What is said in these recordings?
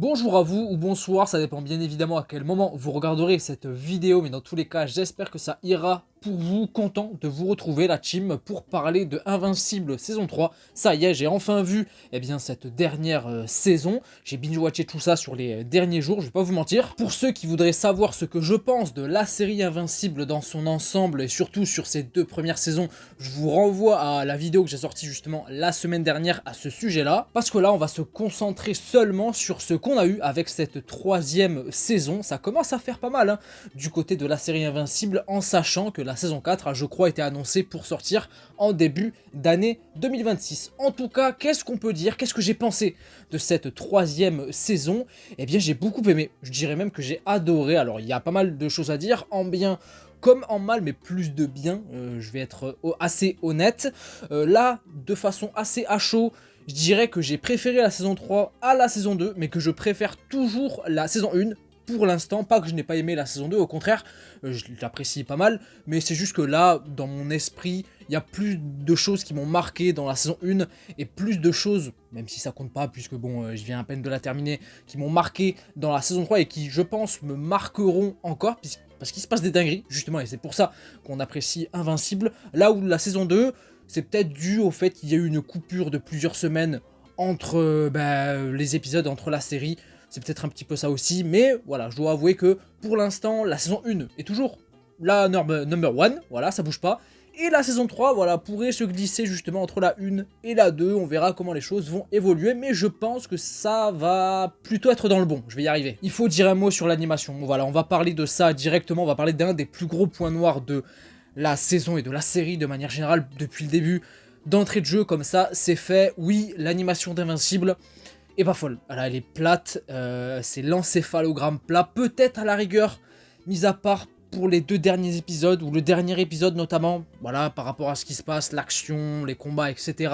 Bonjour à vous ou bonsoir, ça dépend bien évidemment à quel moment vous regarderez cette vidéo, mais dans tous les cas, j'espère que ça ira pour vous, content de vous retrouver la team pour parler de Invincible saison 3. Ça y est, j'ai enfin vu cette dernière saison, j'ai binge-watché tout ça sur les derniers jours, je vais pas vous mentir. Pour ceux qui voudraient savoir ce que je pense de la série Invincible dans son ensemble et surtout sur ces deux premières saisons, je vous renvoie à la vidéo que j'ai sortie justement la semaine dernière à ce sujet-là, parce que là on va se concentrer seulement sur ce qu'on a eu avec cette troisième saison. Ça commence à faire pas mal hein, du côté de la série Invincible, en sachant que la saison 4 a, je crois, été annoncée pour sortir en début d'année 2026. En tout cas, qu'est-ce qu'on peut dire? Qu'est-ce que j'ai pensé de cette troisième saison? Eh bien, j'ai beaucoup aimé. Je dirais même que j'ai adoré. Alors, il y a pas mal de choses à dire, en bien comme en mal, mais plus de bien, je vais être assez honnête. Là, de façon assez à chaud, je dirais que j'ai préféré la saison 3 à la saison 2, mais que je préfère toujours la saison 1 pour l'instant. Pas que je n'ai pas aimé la saison 2, au contraire, je l'apprécie pas mal, mais c'est juste que là, dans mon esprit, il y a plus de choses qui m'ont marqué dans la saison 1, et plus de choses, même si ça compte pas, puisque bon, je viens à peine de la terminer, qui m'ont marqué dans la saison 3, et qui, je pense, me marqueront encore, parce qu'il se passe des dingueries, justement, et c'est pour ça qu'on apprécie Invincible, là où la saison 2, c'est peut-être dû au fait qu'il y a eu une coupure de plusieurs semaines entre les épisodes, entre la série. C'est peut-être un petit peu ça aussi, mais voilà, je dois avouer que pour l'instant, la saison 1 est toujours la number 1, voilà, ça bouge pas. Et la saison 3, voilà, pourrait se glisser justement entre la 1 et la 2, on verra comment les choses vont évoluer, mais je pense que ça va plutôt être dans le bon, je vais y arriver. Il faut dire un mot sur l'animation, voilà, on va parler de ça directement, on va parler d'un des plus gros points noirs de la saison et de la série de manière générale depuis le début. D'entrée de jeu comme ça, c'est fait. Oui, l'animation d'Invincible est pas folle. Voilà, elle est plate, c'est l'encéphalogramme plat, peut-être à la rigueur, mis à part pour les deux derniers épisodes, ou le dernier épisode notamment, voilà, par rapport à ce qui se passe, l'action, les combats, etc.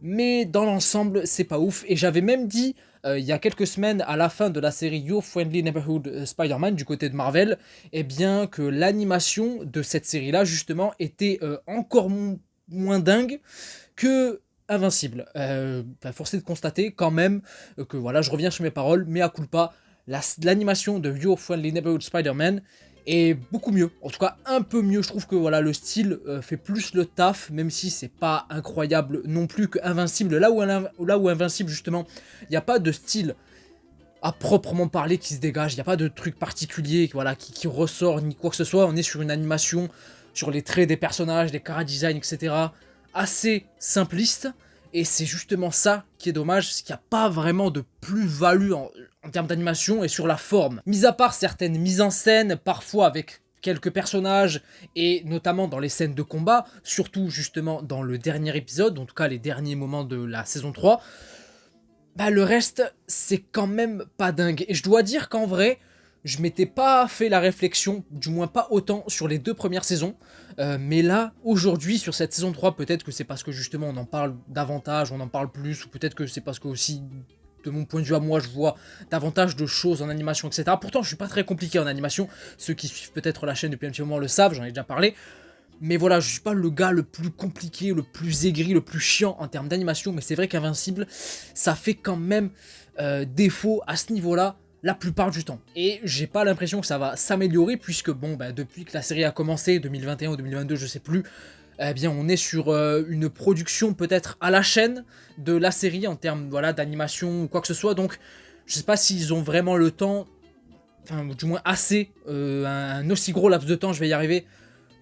Mais dans l'ensemble, c'est pas ouf. Et j'avais même dit, il y a quelques semaines, à la fin de la série Your Friendly Neighborhood Spider-Man, du côté de Marvel, eh bien que l'animation de cette série-là, justement, était encore moins dingue que Invincible. Forcé de constater quand même que, voilà, je reviens sur mes paroles, mais à culpa, l'animation de Your Friendly Neighborhood Spider-Man est beaucoup mieux, en tout cas un peu mieux. Je trouve que voilà, le style fait plus le taf, même si c'est pas incroyable non plus que Invincible, là où Invincible justement, il n'y a pas de style à proprement parler qui se dégage, il n'y a pas de truc particulier voilà, qui ressort ni quoi que ce soit. On est sur une animation, sur les traits des personnages, des chara-design, etc. assez simpliste, et c'est justement ça qui est dommage, c'est qu'il n'y a pas vraiment de plus-value en termes d'animation et sur la forme. Mis à part certaines mises en scène, parfois avec quelques personnages, et notamment dans les scènes de combat, surtout justement dans le dernier épisode, en tout cas les derniers moments de la saison 3, le reste, c'est quand même pas dingue. Et je dois dire qu'en vrai, je m'étais pas fait la réflexion, du moins pas autant sur les deux premières saisons, mais là, aujourd'hui, sur cette saison 3, peut-être que c'est parce que justement on en parle davantage, on en parle plus, ou peut-être que c'est parce que aussi, de mon point de vue à moi, je vois davantage de choses en animation, etc. Pourtant, je suis pas très compliqué en animation, ceux qui suivent peut-être la chaîne depuis un petit moment le savent, j'en ai déjà parlé, mais voilà, je suis pas le gars le plus compliqué, le plus aigri, le plus chiant en termes d'animation, mais c'est vrai qu'Invincible, ça fait quand même défaut à ce niveau-là la plupart du temps. Et j'ai pas l'impression que ça va s'améliorer, puisque bon, depuis que la série a commencé, 2021 ou 2022, je sais plus, eh bien on est sur une production peut-être à la chaîne de la série en termes voilà, d'animation ou quoi que ce soit, donc je sais pas s'ils ont vraiment le temps, enfin du moins assez, un aussi gros laps de temps, je vais y arriver,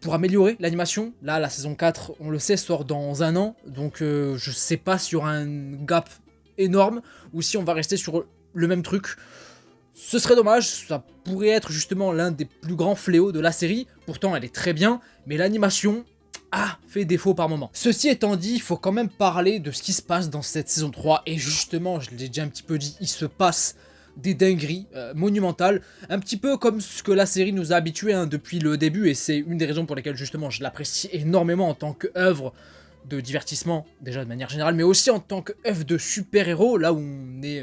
pour améliorer l'animation. Là, la saison 4, on le sait, sort dans un an, donc je sais pas s'il y aura un gap énorme, ou si on va rester sur le même truc. Ce serait dommage, ça pourrait être justement l'un des plus grands fléaux de la série, pourtant elle est très bien, mais l'animation fait défaut par moment. Ceci étant dit, il faut quand même parler de ce qui se passe dans cette saison 3, et justement, je l'ai déjà un petit peu dit, il se passe des dingueries monumentales, un petit peu comme ce que la série nous a habitués depuis le début, et c'est une des raisons pour lesquelles justement je l'apprécie énormément en tant qu'œuvre de divertissement, déjà de manière générale, mais aussi en tant qu'œuvre de super-héros, là où on est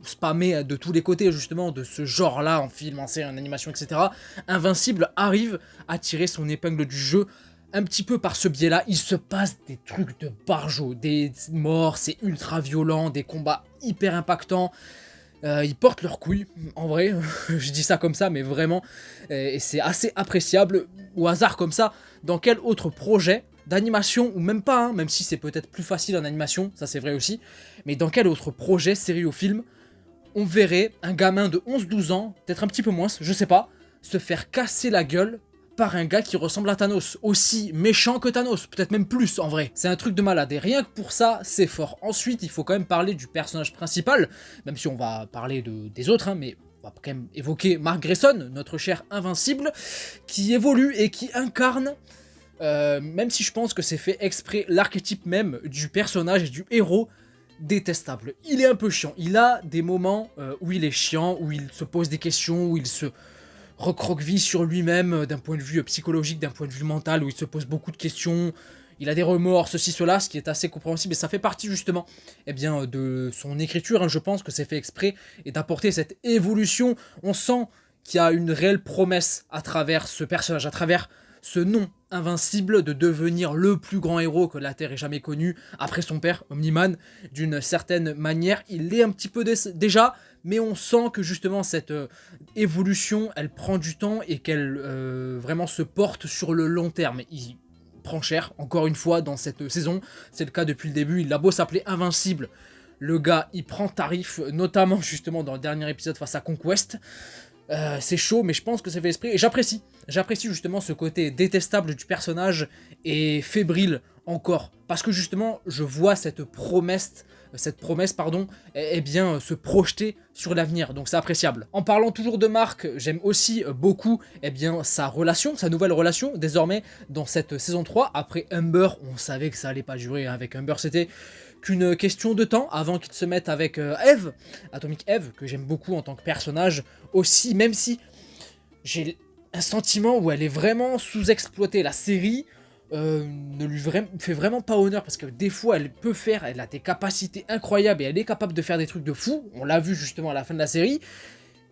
spammé de tous les côtés justement de ce genre-là, en film, en série, en animation, etc. Invincible arrive à tirer son épingle du jeu un petit peu par ce biais-là. Il se passe des trucs de barjo, des morts, c'est ultra violent, des combats hyper impactants. Ils portent leurs couilles, en vrai, je dis ça comme ça, mais vraiment, et c'est assez appréciable. Au hasard comme ça, dans quel autre projet d'animation, ou même pas, hein, même si c'est peut-être plus facile en animation, ça c'est vrai aussi, mais dans quel autre projet, série ou film, on verrait un gamin de 11-12 ans, peut-être un petit peu moins, je sais pas, se faire casser la gueule par un gars qui ressemble à Thanos, aussi méchant que Thanos, peut-être même plus en vrai. C'est un truc de malade et rien que pour ça, c'est fort. Ensuite, il faut quand même parler du personnage principal, même si on va parler des autres, hein, mais on va quand même évoquer Mark Grayson, notre cher invincible, qui évolue et qui incarne, même si je pense que c'est fait exprès, l'archétype même du personnage et du héros détestable. Il est un peu chiant, il a des moments où il est chiant, où il se pose des questions, où il se recroqueville sur lui-même d'un point de vue psychologique, d'un point de vue mental, où il se pose beaucoup de questions, il a des remords, ceci, cela, ce qui est assez compréhensible, et ça fait partie justement de son écriture, hein, je pense que c'est fait exprès, et d'apporter cette évolution. On sent qu'il y a une réelle promesse à travers ce personnage, à travers ce nom invincible de devenir le plus grand héros que la Terre ait jamais connu, après son père, Omni-Man, d'une certaine manière. Il l'est un petit peu déjà, mais on sent que justement cette évolution, elle prend du temps et qu'elle vraiment se porte sur le long terme. Il prend cher, encore une fois, dans cette saison. C'est le cas depuis le début. Il a beau s'appeler Invincible, le gars, il prend tarif, notamment justement dans le dernier épisode face à Conquest. C'est chaud, mais je pense que c'est fait esprit. Et j'apprécie. J'apprécie justement ce côté détestable du personnage et fébrile encore. Parce que justement, je vois cette promesse, se projeter sur l'avenir. Donc c'est appréciable. En parlant toujours de Mark, j'aime aussi beaucoup sa relation, sa nouvelle relation, désormais dans cette saison 3. Après Humber, on savait que ça allait pas durer. Hein. Avec Humber, c'était qu'une question de temps avant qu'il se mette avec Eve, Atomic Eve, que j'aime beaucoup en tant que personnage aussi, même si j'ai un sentiment où elle est vraiment sous-exploitée. La série ne lui fait vraiment pas honneur, parce que des fois elle a des capacités incroyables et elle est capable de faire des trucs de fou. On l'a vu justement à la fin de la série.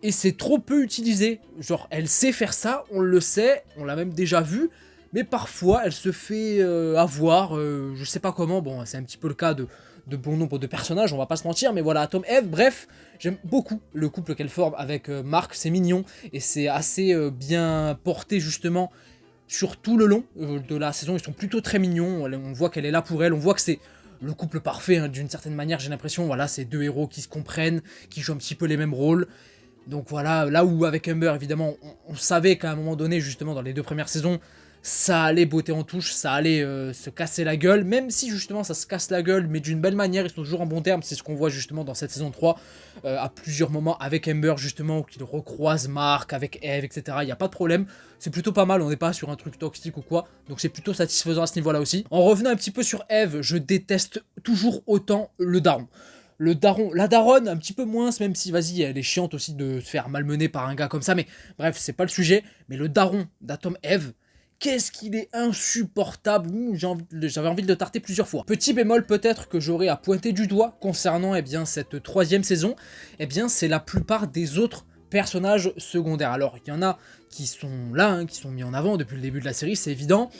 Et c'est trop peu utilisé. Genre, elle sait faire ça, on le sait, on l'a même déjà vu. Mais parfois, elle se fait avoir, je sais pas comment. Bon, c'est un petit peu le cas de bon nombre de personnages, on va pas se mentir. Mais voilà, Tom Eve, bref, j'aime beaucoup le couple qu'elle forme avec Mark. C'est mignon et c'est assez bien porté justement sur tout le long de la saison. Ils sont plutôt très mignons, on voit qu'elle est là pour elle, on voit que c'est le couple parfait, hein, d'une certaine manière, j'ai l'impression. Voilà, c'est deux héros qui se comprennent, qui jouent un petit peu les mêmes rôles. Donc voilà, là où avec Humber, évidemment, on savait qu'à un moment donné, justement, dans les 2 premières saisons, ça allait botter en touche, ça allait se casser la gueule, même si justement ça se casse la gueule, mais d'une belle manière, ils sont toujours en bon terme. C'est ce qu'on voit justement dans cette saison 3, à plusieurs moments avec Humber, justement, où qu'il recroise Mark, avec Eve, etc. Il n'y a pas de problème, c'est plutôt pas mal, on n'est pas sur un truc toxique ou quoi, donc c'est plutôt satisfaisant à ce niveau-là aussi. En revenant un petit peu sur Eve, je déteste toujours autant le daron. Le daron, la daronne, un petit peu moins, même si, vas-y, elle est chiante aussi de se faire malmener par un gars comme ça, mais bref, c'est pas le sujet. Mais le daron d'Atom Eve, qu'est-ce qu'il est insupportable. J'avais envie de le tarter plusieurs fois. Petit bémol peut-être que j'aurais à pointer du doigt concernant cette 3e saison, c'est la plupart des autres personnages secondaires. Alors, il y en a qui sont là, hein, qui sont mis en avant depuis le début de la série, c'est évident,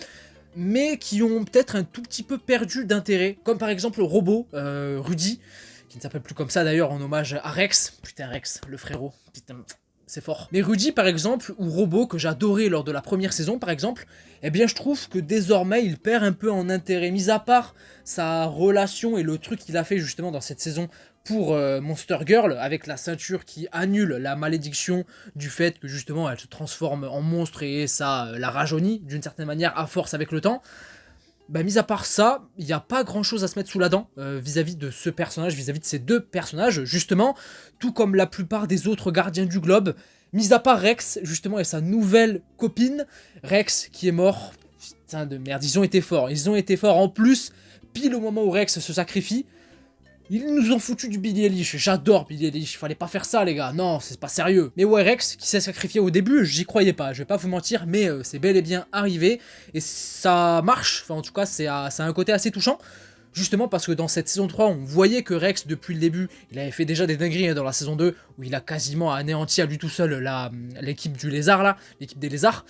mais qui ont peut-être un tout petit peu perdu d'intérêt, comme par exemple le robot, Rudy, qui ne s'appelle plus comme ça d'ailleurs, en hommage à Rex. Putain, Rex, le frérot, putain, c'est fort. Mais Rudy, par exemple, ou Robot, que j'adorais lors de la première saison, par exemple, je trouve que désormais, il perd un peu en intérêt. Mis à part sa relation et le truc qu'il a fait justement dans cette saison pour Monster Girl, avec la ceinture qui annule la malédiction du fait que justement, elle se transforme en monstre et ça la rajeunit d'une certaine manière à force avec le temps. Mis à part ça, il n'y a pas grand chose à se mettre sous la dent vis-à-vis de ce personnage, vis-à-vis de ces 2 personnages, justement, tout comme la plupart des autres gardiens du globe, mis à part Rex, justement, et sa nouvelle copine, Rex qui est mort. Putain de merde, ils ont été forts en plus, pile au moment où Rex se sacrifie. Ils nous ont foutu du Billie Eilish, j'adore Billie Eilish, fallait pas faire ça les gars, non, c'est pas sérieux. Mais ouais, Rex, qui s'est sacrifié au début, j'y croyais pas, je vais pas vous mentir, mais c'est bel et bien arrivé, et ça marche, enfin en tout cas, ça a un côté assez touchant, justement parce que dans cette saison 3, on voyait que Rex, depuis le début, il avait fait déjà des dingueries dans la saison 2, où il a quasiment anéanti à lui tout seul l'équipe du lézard là, l'équipe des lézards,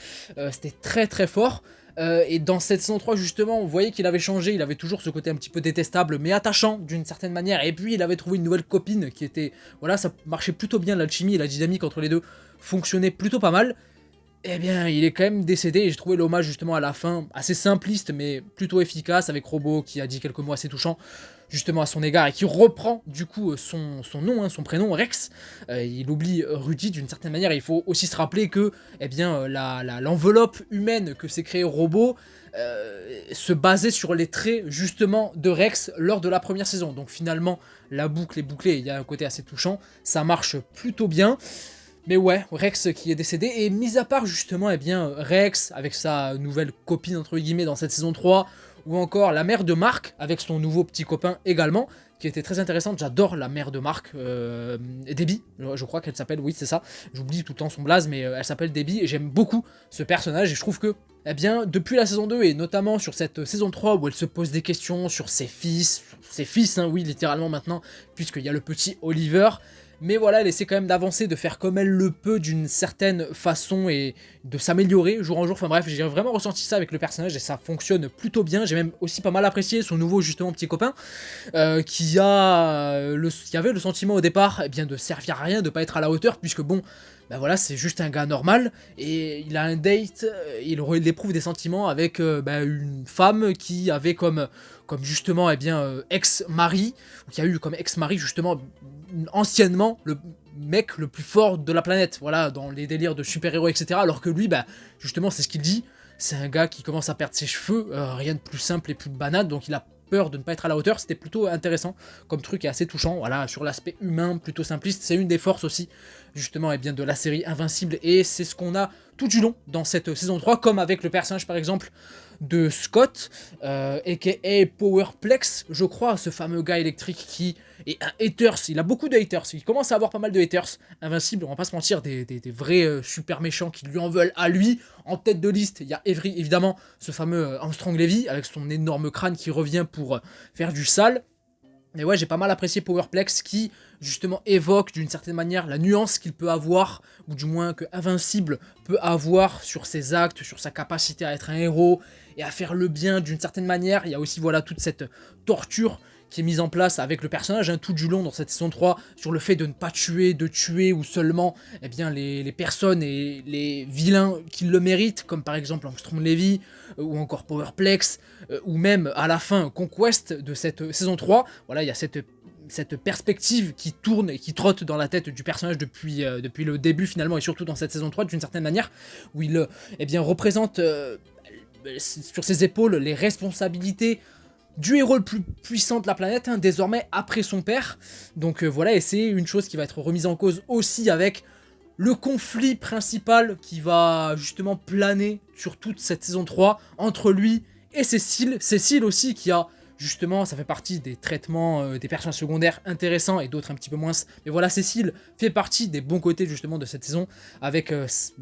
c'était très très fort. Et dans cette saison 3 justement, on voyait qu'il avait changé, il avait toujours ce côté un petit peu détestable mais attachant d'une certaine manière, et puis il avait trouvé une nouvelle copine qui était, voilà, ça marchait plutôt bien, l'alchimie et la dynamique entre les deux fonctionnaient plutôt pas mal. Eh bien, il est quand même décédé et j'ai trouvé l'hommage justement à la fin assez simpliste mais plutôt efficace, avec Robo qui a dit quelques mots assez touchants justement à son égard et qui reprend du coup son nom, hein, son prénom, Rex. Il oublie Rudy d'une certaine manière, et il faut aussi se rappeler que eh bien, l'enveloppe humaine que s'est créé Robo se basait sur les traits justement de Rex lors de la première saison. Donc finalement, la boucle est bouclée, il y a un côté assez touchant, ça marche plutôt bien. Mais ouais, Rex qui est décédé, et mis à part justement, eh bien, Rex avec sa nouvelle copine entre guillemets dans cette saison 3, ou encore la mère de Mark avec son nouveau petit copain également, qui était très intéressante. J'adore la mère de Mark, Debbie, je crois qu'elle s'appelle, oui c'est ça, j'oublie tout le temps son blaze, mais elle s'appelle Debbie, et j'aime beaucoup ce personnage, et je trouve que, eh bien, depuis la saison 2, et notamment sur cette saison 3, où elle se pose des questions sur ses fils, hein, oui, littéralement maintenant, puisqu'il y a le petit Oliver. Mais voilà, elle essaie quand même d'avancer, de faire comme elle le peut d'une certaine façon et de s'améliorer jour en jour. Enfin bref, j'ai vraiment ressenti ça avec le personnage et ça fonctionne plutôt bien. J'ai même aussi pas mal apprécié son nouveau justement petit copain qui avait le sentiment au départ, eh bien, de servir à rien, de pas être à la hauteur, puisque bon, ben voilà, c'est juste un gars normal et il a un date, il éprouve des sentiments avec une femme qui avait comme justement, eh bien, ex-mari, ou qui a eu comme ex-mari justement anciennement le mec le plus fort de la planète, voilà, dans les délires de super-héros, etc. Alors que lui, bah, justement, c'est ce qu'il dit, c'est un gars qui commence à perdre ses cheveux, rien de plus simple et plus banal, donc il a peur de ne pas être à la hauteur. C'était plutôt intéressant comme truc et assez touchant, voilà, sur l'aspect humain, plutôt simpliste. C'est une des forces aussi, justement, eh bien, de la série Invincible, et c'est ce qu'on a tout du long dans cette saison 3, comme avec le personnage, par exemple, de Scott, aka Powerplex, je crois, ce fameux gars électrique qui est un haters. Il a beaucoup de haters, il commence à avoir pas mal de haters. Invincible, on va pas se mentir, des vrais super méchants qui lui en veulent à lui. En tête de liste, il y a évidemment ce fameux Armstrong Levy avec son énorme crâne qui revient pour faire du sale. Mais ouais, j'ai pas mal apprécié Powerplex qui, justement, évoque d'une certaine manière la nuance qu'il peut avoir, ou du moins que Invincible peut avoir sur ses actes, sur sa capacité à être un héros et à faire le bien d'une certaine manière. Il y a aussi, voilà, toute cette torture qui est mise en place avec le personnage, hein, tout du long dans cette saison 3, sur le fait de ne pas tuer, de tuer ou seulement eh bien, les personnes et les vilains qui le méritent, comme par exemple Armstrong Levy, ou encore Powerplex, ou même à la fin Conquest de cette saison 3, voilà, il y a cette perspective qui tourne et qui trotte dans la tête du personnage depuis le début finalement, et surtout dans cette saison 3 d'une certaine manière, où il eh bien, représente sur ses épaules les responsabilités du héros le plus puissant de la planète, hein, désormais après son père. Donc voilà, et c'est une chose qui va être remise en cause aussi avec le conflit principal qui va justement planer sur toute cette saison 3 entre lui et Cécile. Cécile aussi qui a justement, ça fait partie des traitements des personnages secondaires intéressants et d'autres un petit peu moins. Mais voilà, Cécile fait partie des bons côtés justement de cette saison, avec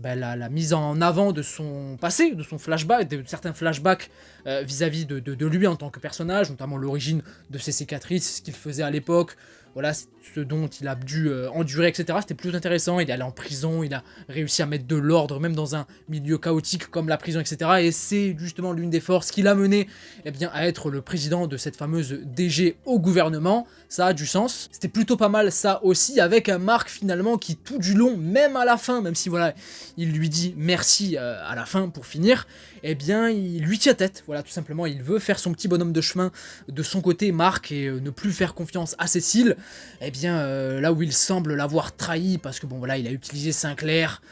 la mise en avant de son passé, de son flashback, de certains flashbacks vis-à-vis de lui en tant que personnage, notamment l'origine de ses cicatrices, ce qu'il faisait à l'époque, voilà, ce dont il a dû endurer, etc. C'était plutôt intéressant, il est allé en prison, il a réussi à mettre de l'ordre, même dans un milieu chaotique comme la prison, etc. Et c'est justement l'une des forces qui l'a mené eh bien, à être le président de cette fameuse DG au gouvernement. Ça a du sens. C'était plutôt pas mal ça aussi, avec un Mark finalement qui tout du long, même à la fin, même si voilà, il lui dit merci à la fin pour finir, eh bien il lui tient tête, voilà, tout simplement, il veut faire son petit bonhomme de chemin de son côté, Mark, et ne plus faire confiance à Cécile, eh bien là où il semble l'avoir trahi, parce que bon voilà, il a utilisé Sinclair,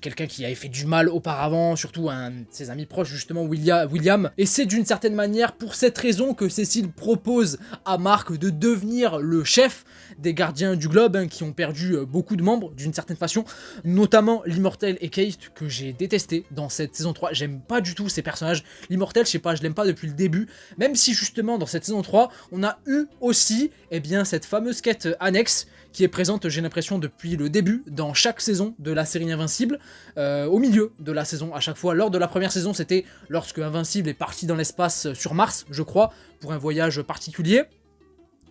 quelqu'un qui avait fait du mal auparavant, surtout un de ses amis proches justement, William, et c'est d'une certaine manière pour cette raison que Cécile propose à Mark de devenir le chef des gardiens du globe, hein, qui ont perdu beaucoup de membres d'une certaine façon, notamment l'Immortel et Kate, que j'ai détesté dans cette saison 3. J'aime pas du tout ces personnages. L'Immortel, je sais pas, je l'aime pas depuis le début, même si justement dans cette saison 3 on a eu aussi eh bien, cette fameuse quête annexe qui est présente, j'ai l'impression, depuis le début dans chaque saison de la série Invincible, au milieu de la saison à chaque fois. Lors de la première saison, c'était lorsque Invincible est parti dans l'espace sur Mars, je crois, pour un voyage particulier.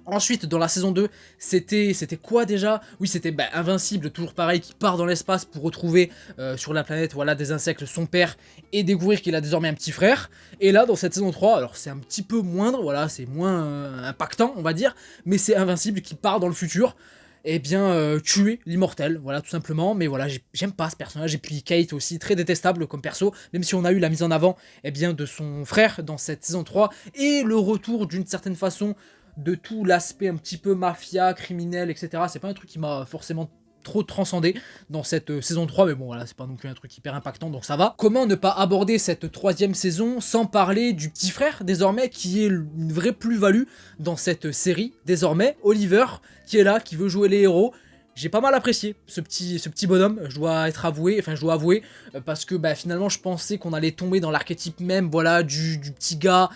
Ensuite, dans la saison 2, c'était quoi déjà? Oui, c'était Invincible, toujours pareil, qui part dans l'espace pour retrouver sur la planète voilà, des insectes, son père, et découvrir qu'il a désormais un petit frère. Et là, dans cette saison 3, alors c'est un petit peu moindre, voilà, c'est moins impactant, on va dire, mais c'est Invincible qui part dans le futur, et bien tuer l'immortel, voilà, tout simplement. Mais voilà, j'aime pas ce personnage, et puis Kate aussi, très détestable comme perso, même si on a eu la mise en avant bien, de son frère dans cette saison 3, et le retour d'une certaine façon de tout l'aspect un petit peu mafia, criminel, etc. C'est pas un truc qui m'a forcément trop transcendé dans cette saison 3, mais bon voilà, c'est pas non plus un truc hyper impactant, donc ça va. Comment ne pas aborder cette troisième saison sans parler du petit frère, désormais, qui est une vraie plus-value dans cette série, désormais, Oliver, qui est là, qui veut jouer les héros. J'ai pas mal apprécié ce petit bonhomme, je dois avouer, parce que finalement je pensais qu'on allait tomber dans l'archétype même, voilà, du petit gars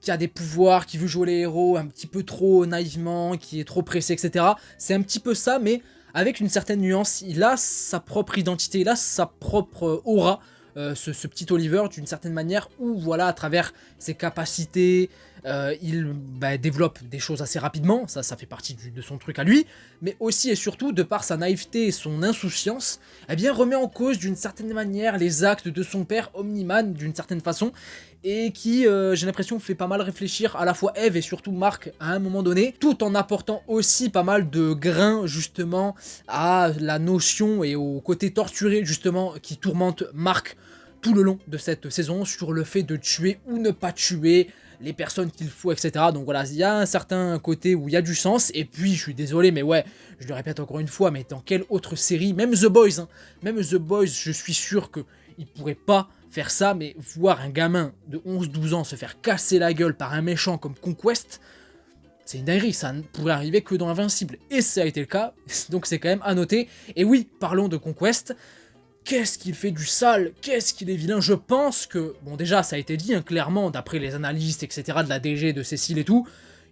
qui a des pouvoirs, qui veut jouer les héros un petit peu trop naïvement, qui est trop pressé, etc. C'est un petit peu ça, mais avec une certaine nuance. Il a sa propre identité, il a sa propre aura, ce petit Oliver, d'une certaine manière, où voilà, à travers ses capacités, il développe des choses assez rapidement, ça fait partie de son truc à lui, mais aussi et surtout, de par sa naïveté et son insouciance, eh bien, remet en cause d'une certaine manière les actes de son père Omni-Man, d'une certaine façon, et qui, j'ai l'impression, fait pas mal réfléchir à la fois Eve et surtout Mark à un moment donné, tout en apportant aussi pas mal de grains, justement, à la notion et au côté torturé, justement, qui tourmente Mark tout le long de cette saison, sur le fait de tuer ou ne pas tuer les personnes qu'il faut, etc. Donc voilà, il y a un certain côté où il y a du sens, et puis, je suis désolé, mais ouais, je le répète encore une fois, mais dans quelle autre série, même The Boys, hein, même The Boys, je suis sûr qu'il pourrait pas faire ça, mais voir un gamin de 11-12 ans se faire casser la gueule par un méchant comme Conquest, c'est une dinguerie, ça ne pourrait arriver que dans Invincible, et ça a été le cas, donc c'est quand même à noter. Et oui, parlons de Conquest, qu'est-ce qu'il fait du sale, qu'est-ce qu'il est vilain. Je pense que, bon déjà ça a été dit, hein, clairement, d'après les analystes, etc., de la DG, de Cécile et tout,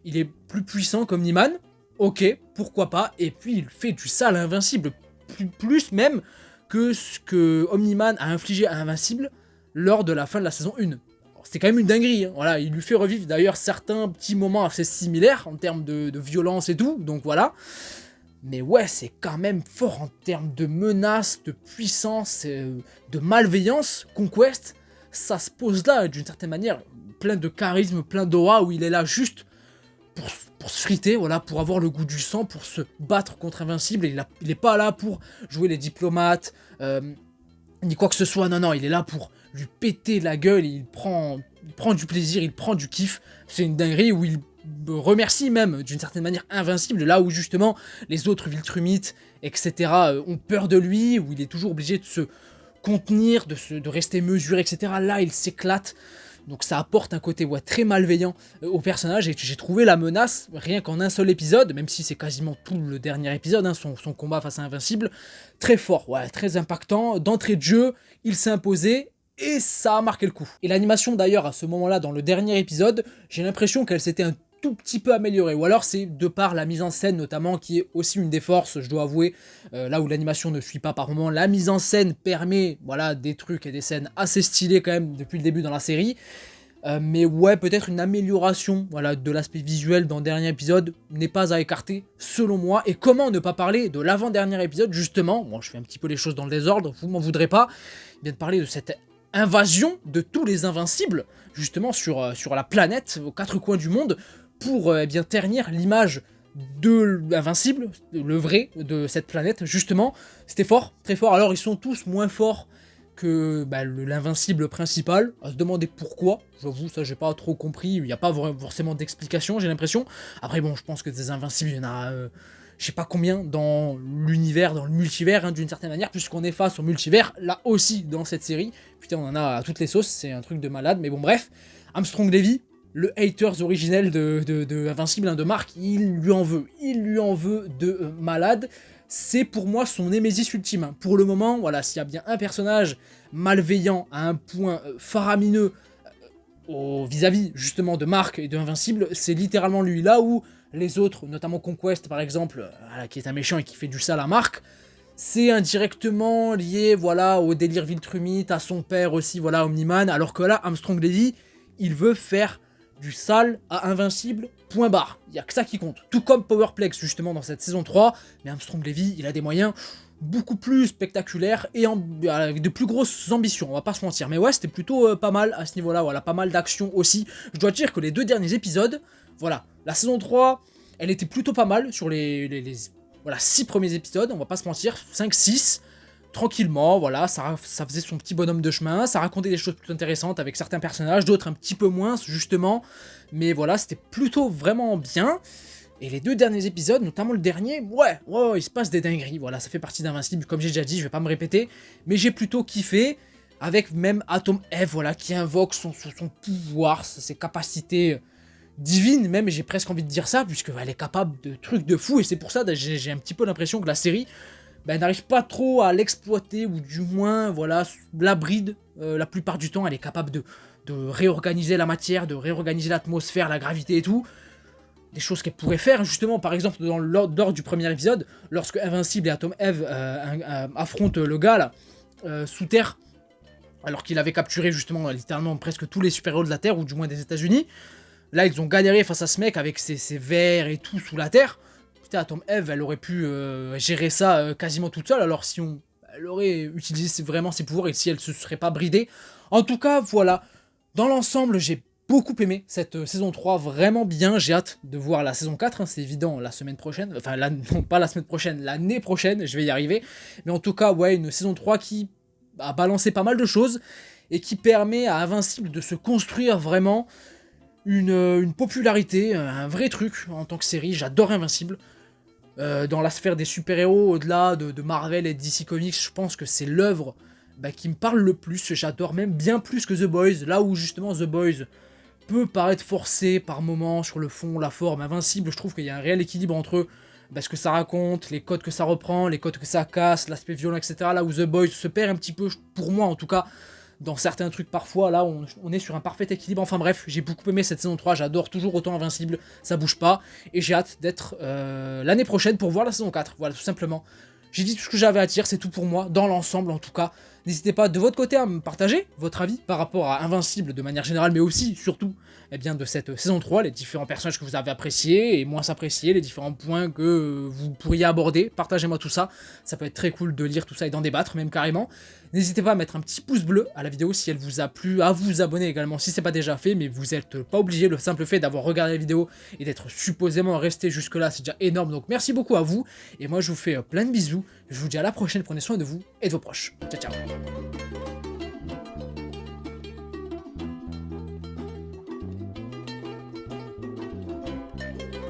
il est plus puissant comme Niman, ok, pourquoi pas, et puis il fait du sale Invincible, plus même que ce que Omni-Man a infligé à Invincible lors de la fin de la saison 1. C'était quand même une dinguerie, hein. Voilà, il lui fait revivre d'ailleurs certains petits moments assez similaires en termes de violence et tout, donc voilà. Mais ouais, c'est quand même fort en termes de menaces, de puissance, de malveillance. Conquest, ça se pose là d'une certaine manière, plein de charisme, plein d'aura, où il est là juste pour se friter, voilà, pour avoir le goût du sang, pour se battre contre Invincible. Il est pas là pour jouer les diplomates, ni quoi que ce soit, non, il est là pour lui péter la gueule, et il prend du plaisir, il prend du kiff. C'est une dinguerie où il remercie même d'une certaine manière Invincible, là où justement les autres Viltrumites, etc. Ont peur de lui, où il est toujours obligé de se contenir, de rester mesuré, etc. Là, il s'éclate. Donc ça apporte un côté très malveillant au personnage, et j'ai trouvé la menace, rien qu'en un seul épisode, même si c'est quasiment tout le dernier épisode, hein, son combat face à Invincible, très fort, très impactant. D'entrée de jeu, il s'est imposé, et ça a marqué le coup. Et l'animation d'ailleurs, à ce moment-là, dans le dernier épisode, j'ai l'impression qu'elle s'était un tout petit peu améliorée, ou alors c'est de par la mise en scène notamment, qui est aussi une des forces, je dois avouer, là où l'animation ne suit pas par moment, la mise en scène permet, voilà, des trucs et des scènes assez stylées quand même depuis le début dans la série, mais ouais, peut-être une amélioration, voilà, de l'aspect visuel dans le dernier épisode n'est pas à écarter, selon moi. Et comment ne pas parler de l'avant-dernier épisode, justement, bon, je fais un petit peu les choses dans le désordre, vous m'en voudrez pas, bien de parler de cette invasion de tous les Invincibles, justement sur la planète, aux quatre coins du monde, pour bien ternir l'image de l'Invincible, le vrai de cette planète, justement. C'était fort, très fort. Alors ils sont tous moins forts que l'Invincible principal, à se demander pourquoi. J'avoue, ça j'ai pas trop compris, il n'y a pas forcément d'explication, j'ai l'impression. Après bon, je pense que des Invincibles, il y en a je sais pas combien dans l'univers, dans le multivers, hein, d'une certaine manière, puisqu'on est face au multivers, là aussi dans cette série. Putain, on en a à toutes les sauces, c'est un truc de malade, mais bon bref. Armstrong Levy, le haters originel de Invincible, hein, de Mark, il lui en veut de malade. C'est pour moi son némésis ultime, hein. Pour le moment, voilà, s'il y a bien un personnage malveillant à un point faramineux vis-à-vis justement de Mark et de Invincible, c'est littéralement lui. Là où les autres, notamment Conquest par exemple, qui est un méchant et qui fait du sale à Mark, c'est indirectement lié, voilà, au délire Viltrumite, à son père aussi, voilà, Omni-Man, alors que là, Armstrong Levy, il veut faire du sale à invincible, point barre. Il n'y a que ça qui compte. Tout comme Powerplex justement dans cette saison 3, mais Armstrong Levy, il a des moyens beaucoup plus spectaculaires et avec de plus grosses ambitions, on va pas se mentir. Mais ouais, c'était plutôt pas mal à ce niveau-là, voilà, pas mal d'action aussi. Je dois dire que les 2 derniers épisodes, voilà, la saison 3, elle était plutôt pas mal sur les voilà, 6 premiers épisodes, on va pas se mentir, 5-6, tranquillement, voilà, ça faisait son petit bonhomme de chemin, ça racontait des choses plutôt intéressantes avec certains personnages, d'autres un petit peu moins, justement, mais voilà, c'était plutôt vraiment bien. Et les 2 derniers épisodes, notamment le dernier, ouais, il se passe des dingueries, voilà, ça fait partie d'Invincible, comme j'ai déjà dit, je vais pas me répéter, mais j'ai plutôt kiffé, avec même Atom Eve, voilà, qui invoque son pouvoir, ses capacités divines même, j'ai presque envie de dire ça, puisque elle est capable de trucs de fou, et c'est pour ça que j'ai un petit peu l'impression que la série n'arrive pas trop à l'exploiter, ou du moins, voilà, la bride, la plupart du temps, elle est capable de réorganiser la matière, de réorganiser l'atmosphère, la gravité et tout, des choses qu'elle pourrait faire, justement, par exemple, lors du premier épisode, lorsque Invincible et Atom Eve affrontent le gars, là, sous terre, alors qu'il avait capturé, justement, littéralement, presque tous les super-héros de la Terre, ou du moins des États-Unis. Là, ils ont galéré face à ce mec avec ses vers et tout sous la Terre. Putain, Atom Eve, elle aurait pu gérer ça quasiment toute seule, alors si elle aurait utilisé vraiment ses pouvoirs et si elle se serait pas bridée. En tout cas, voilà, dans l'ensemble, j'ai beaucoup aimé cette saison 3, vraiment bien. J'ai hâte de voir la saison 4, hein, c'est évident, la semaine prochaine. Enfin, non, pas la semaine prochaine, l'année prochaine, je vais y arriver. Mais en tout cas, ouais, une saison 3 qui a balancé pas mal de choses et qui permet à Invincible de se construire vraiment une popularité, un vrai truc en tant que série. J'adore Invincible. Dans la sphère des super-héros, au-delà de Marvel et DC Comics, je pense que c'est l'œuvre qui me parle le plus. J'adore même bien plus que The Boys, là où justement The Boys peut paraître forcé par moments sur le fond, la forme. Invincible, je trouve qu'il y a un réel équilibre entre ce que ça raconte, les codes que ça reprend, les codes que ça casse, l'aspect violent, etc. Là où The Boys se perd un petit peu, pour moi en tout cas, dans certains trucs parfois, là on est sur un parfait équilibre. Enfin bref, j'ai beaucoup aimé cette saison 3, j'adore toujours autant Invincible, ça bouge pas, et j'ai hâte d'être l'année prochaine pour voir la saison 4, voilà tout simplement. J'ai dit tout ce que j'avais à dire, c'est tout pour moi, dans l'ensemble en tout cas. N'hésitez pas de votre côté à me partager votre avis par rapport à Invincible de manière générale, mais aussi, surtout, bien, de cette saison 3, les différents personnages que vous avez appréciés et moins appréciés, les différents points que vous pourriez aborder. Partagez-moi tout ça, ça peut être très cool de lire tout ça et d'en débattre, même carrément. N'hésitez pas à mettre un petit pouce bleu à la vidéo si elle vous a plu, à vous abonner également si c'est pas déjà fait, mais vous n'êtes pas obligé, le simple fait d'avoir regardé la vidéo et d'être supposément resté jusque là, c'est déjà énorme, donc merci beaucoup à vous, et moi je vous fais plein de bisous, je vous dis à la prochaine, prenez soin de vous et de vos proches. Ciao ciao.